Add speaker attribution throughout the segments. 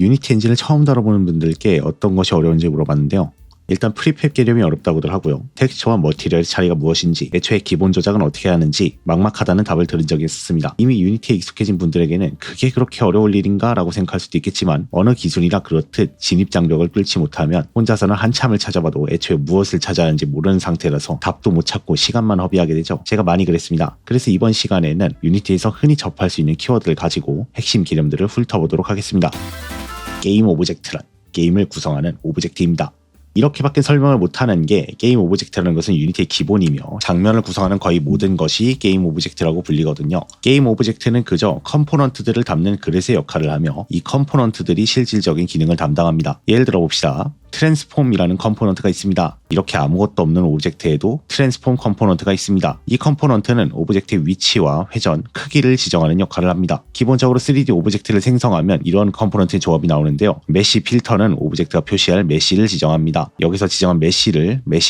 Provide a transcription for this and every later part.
Speaker 1: 유니티 엔진을 처음 다뤄보는 분들께 어떤 것이 어려운지 물어봤는데요. 일단 프리팹 개념이 어렵다고들 하고요. 텍스처와 머티리얼의 차이가 무엇인지, 애초에 기본 조작은 어떻게 하는지 막막하다는 답을 들은 적이 있었습니다. 이미 유니티에 익숙해진 분들에게는 그게 그렇게 어려울 일인가 라고 생각할 수도 있겠지만, 어느 기술이나 그렇듯 진입장벽을 뚫지 못하면 혼자서는 한참을 찾아봐도 애초에 무엇을 찾아야 하는지 모르는 상태라서 답도 못 찾고 시간만 허비하게 되죠. 제가 많이 그랬습니다. 그래서 이번 시간에는 유니티에서 흔히 접할 수 있는 키워드를 가지고 핵심 개념들을 훑어보도록 하겠습니다. 게임 오브젝트란 게임을 구성하는 오브젝트입니다. 이렇게밖에 설명을 못하는 게, 게임 오브젝트라는 것은 유니티의 기본이며 장면을 구성하는 거의 모든 것이 게임 오브젝트라고 불리거든요. 게임 오브젝트는 그저 컴포넌트들을 담는 그릇의 역할을 하며 이 컴포넌트들이 실질적인 기능을 담당합니다. 예를 들어 봅시다. 트랜스폼이라는 컴포넌트가 있습니다. 이렇게 아무것도 없는 오브젝트에도 트랜스폼 컴포넌트가 있습니다. 이 컴포넌트는 오브젝트의 위치와 회전, 크기를 지정하는 역할을 합니다. 기본적으로 3D 오브젝트를 생성하면 이런 컴포넌트의 조합이 나오는데요. 메시 필터는 오브젝트가 표시할 메시를 지정합니다. 여기서 지정한 메시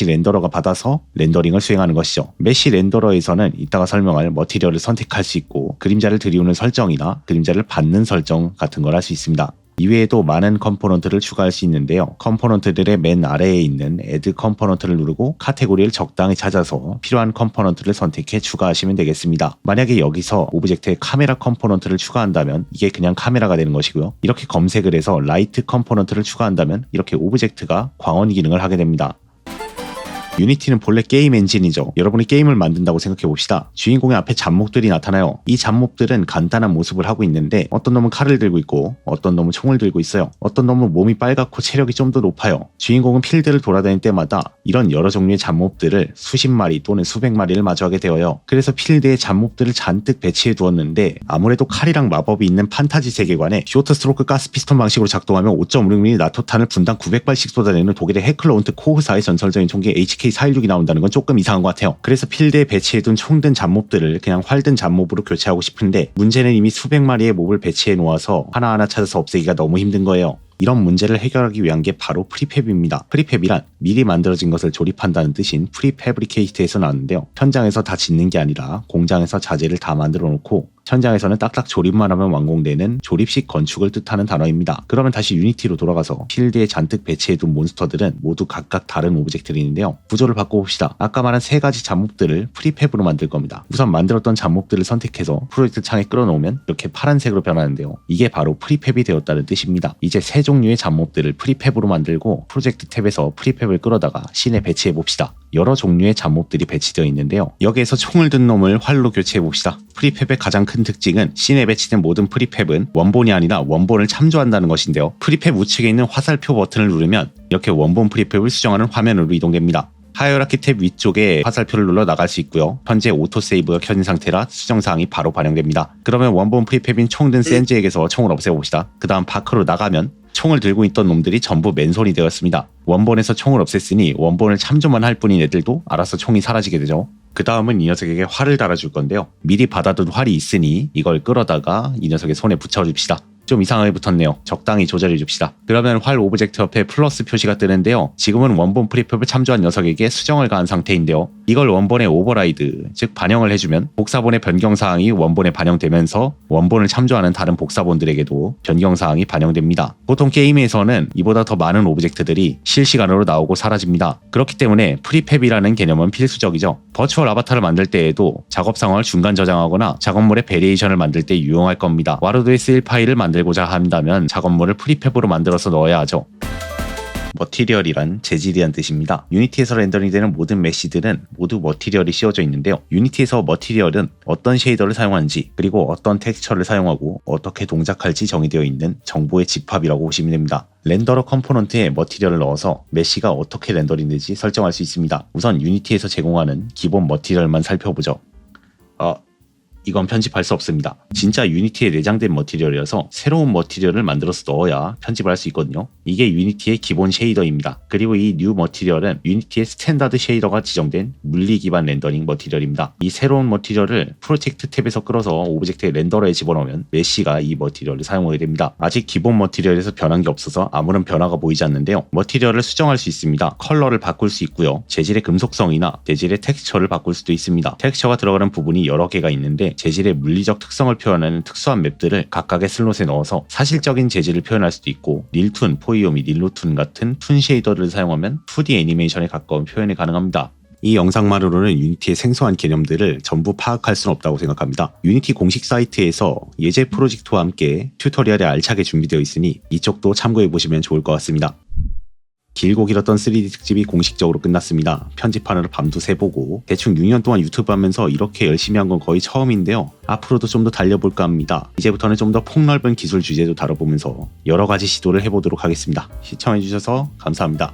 Speaker 1: 렌더러가 받아서 렌더링을 수행하는 것이죠. 메시 렌더러에서는 이따가 설명할 머티리얼을 선택할 수 있고, 그림자를 들이우는 설정이나 그림자를 받는 설정 같은 걸 할 수 있습니다. 이외에도 많은 컴포넌트를 추가할 수 있는데요. 컴포넌트들의 맨 아래에 있는 Add 컴포넌트를 누르고 카테고리를 적당히 찾아서 필요한 컴포넌트를 선택해 추가하시면 되겠습니다. 만약에 여기서 오브젝트에 카메라 컴포넌트를 추가한다면 이게 그냥 카메라가 되는 것이고요. 이렇게 검색을 해서 라이트 컴포넌트를 추가한다면 이렇게 오브젝트가 광원 기능을 하게 됩니다. 유니티는 본래 게임 엔진이죠. 여러분이 게임을 만든다고 생각해봅시다. 주인공의 앞에 잡목들이 나타나요. 이 잡목들은 간단한 모습을 하고 있는데, 어떤 놈은 칼을 들고 있고 어떤 놈은 총을 들고 있어요. 어떤 놈은 몸이 빨갛고 체력이 좀 더 높아요. 주인공은 필드를 돌아다닐 때마다 이런 여러 종류의 잡몹들을 수십 마리 또는 수백 마리를 마주하게 되어요. 그래서 필드에 잡몹들을 잔뜩 배치해 두었는데, 아무래도 칼이랑 마법이 있는 판타지 세계관에 쇼트 스트로크 가스 피스톤 방식으로 작동하며 5.56mm 나토탄을 분당 900발씩 쏟아내는 독일의 헤클러운트 코흐사의 전설적인 총기 HK416이 나온다는 건 조금 이상한 것 같아요. 그래서 필드에 배치해둔 총든 잡몹들을 그냥 활든 잡몹으로 교체하고 싶은데, 문제는 이미 수백 마리의 몹을 배치해 놓아서 하나하나 찾아서 없애기가 너무 힘든 거예요. 이런 문제를 해결하기 위한 게 바로 프리팹입니다. 프리팹이란 미리 만들어진 것을 조립한다는 뜻인 프리패브리케이트에서 나왔는데요. 현장에서 다 짓는 게 아니라 공장에서 자재를 다 만들어 놓고 현장에서는 딱딱 조립만 하면 완공되는 조립식 건축을 뜻하는 단어입니다. 그러면 다시 유니티로 돌아가서 필드에 잔뜩 배치해둔 몬스터들은 모두 각각 다른 오브젝트들인데요. 구조를 바꿔봅시다. 아까 말한 세 가지 잡몹들을 프리팹으로 만들 겁니다. 우선 만들었던 잡몹들을 선택해서 프로젝트 창에 끌어놓으면 이렇게 파란색으로 변하는데요. 이게 바로 프리팹이 되었다는 뜻입니다. 이제 세 종류의 잡몹들을 프리팹으로 만들고 프로젝트 탭에서 프리팹을 끌어다가 씬에 배치해봅시다. 여러 종류의 잡몹들이 배치되어 있는데요. 여기에서 총을 든 놈을 활로 교체해봅시다. 프리팹의 가장 큰 특징은 씬에 배치된 모든 프리팹은 원본이 아니라 원본을 참조한다는 것인데요. 프리팹 우측에 있는 화살표 버튼을 누르면 이렇게 원본 프리팹을 수정하는 화면으로 이동됩니다. 하이어라키 탭 위쪽에 화살표를 눌러 나갈 수 있고요. 현재 오토세이브가 켜진 상태라 수정사항이 바로 반영됩니다. 그러면 원본 프리팹인 총든 센즈에게서 총을 없애봅시다. 그 다음 파크로 나가면 총을 들고 있던 놈들이 전부 맨손이 되었습니다. 원본에서 총을 없앴으니 원본을 참조만 할 뿐인 애들도 알아서 총이 사라지게 되죠. 그 다음은 이 녀석에게 활을 달아줄 건데요. 미리 받아둔 활이 있으니 이걸 끌어다가 이 녀석의 손에 붙여줍시다. 좀 이상하게 붙었네요. 적당히 조절해 줍시다. 그러면 활 오브젝트 옆에 플러스 표시가 뜨는데요. 지금은 원본 프리팹을 참조한 녀석에게 수정을 가한 상태인데요. 이걸 원본에 오버라이드, 즉 반영을 해주면 복사본의 변경사항이 원본에 반영되면서 원본을 참조하는 다른 복사본들에게도 변경사항이 반영됩니다. 보통 게임에서는 이보다 더 많은 오브젝트들이 실시간으로 나오고 사라집니다. 그렇기 때문에 프리팹이라는 개념은 필수적이죠. 버추얼 아바타를 만들 때에도 작업 상황을 중간 저장하거나 작업물의 베리에이션을 만들 때 유용할 겁니다. 와르도에 쓰일 파일을 만들고자 한다면 작업물을 프리팹으로 만들어서 넣어야 하죠. 머티리얼이란 재질이란 뜻입니다. 유니티에서 렌더링되는 모든 메시들은 모두 머티리얼이 씌워져 있는데요. 유니티에서 머티리얼은 어떤 쉐이더를 사용하는지, 그리고 어떤 텍스처를 사용하고 어떻게 동작할지 정의되어 있는 정보의 집합이라고 보시면 됩니다. 렌더러 컴포넌트에 머티리얼을 넣어서 메시가 어떻게 렌더링되지 설정할 수 있습니다. 우선 유니티에서 제공하는 기본 머티리얼만 살펴보죠. 이건 편집할 수 없습니다. 진짜 유니티에 내장된 머티리얼이어서 새로운 머티리얼을 만들어서 넣어야 편집을 할 수 있거든요. 이게 유니티의 기본 쉐이더입니다. 그리고 이 뉴 머티리얼은 유니티의 스탠다드 쉐이더가 지정된 물리 기반 렌더링 머티리얼입니다. 이 새로운 머티리얼을 프로젝트 탭에서 끌어서 오브젝트의 렌더러에 집어넣으면 메시가 이 머티리얼을 사용하게 됩니다. 아직 기본 머티리얼에서 변한 게 없어서 아무런 변화가 보이지 않는데요. 머티리얼을 수정할 수 있습니다. 컬러를 바꿀 수 있고요. 재질의 금속성이나 재질의 텍스처를 바꿀 수도 있습니다. 텍스처가 들어가는 부분이 여러 개가 있는데 중에 재질의 물리적 특성을 표현하는 특수한 맵들을 각각의 슬롯에 넣어서 사실적인 재질을 표현할 수도 있고, 닐툰, 포이오 및 닐로툰 같은 툰 쉐이더를 사용하면 2D 애니메이션에 가까운 표현이 가능합니다. 이 영상만으로는 유니티의 생소한 개념들을 전부 파악할 수는 없다고 생각합니다. 유니티 공식 사이트에서 예제 프로젝트와 함께 튜토리얼이 알차게 준비되어 있으니 이쪽도 참고해보시면 좋을 것 같습니다. 길고 길었던 3D 특집이 공식적으로 끝났습니다. 편집하느라 밤도 새보고 대충 6년 동안 유튜브 하면서 이렇게 열심히 한 건 거의 처음인데요. 앞으로도 좀 더 달려볼까 합니다. 이제부터는 좀 더 폭넓은 기술 주제도 다뤄보면서 여러 가지 시도를 해보도록 하겠습니다. 시청해주셔서 감사합니다.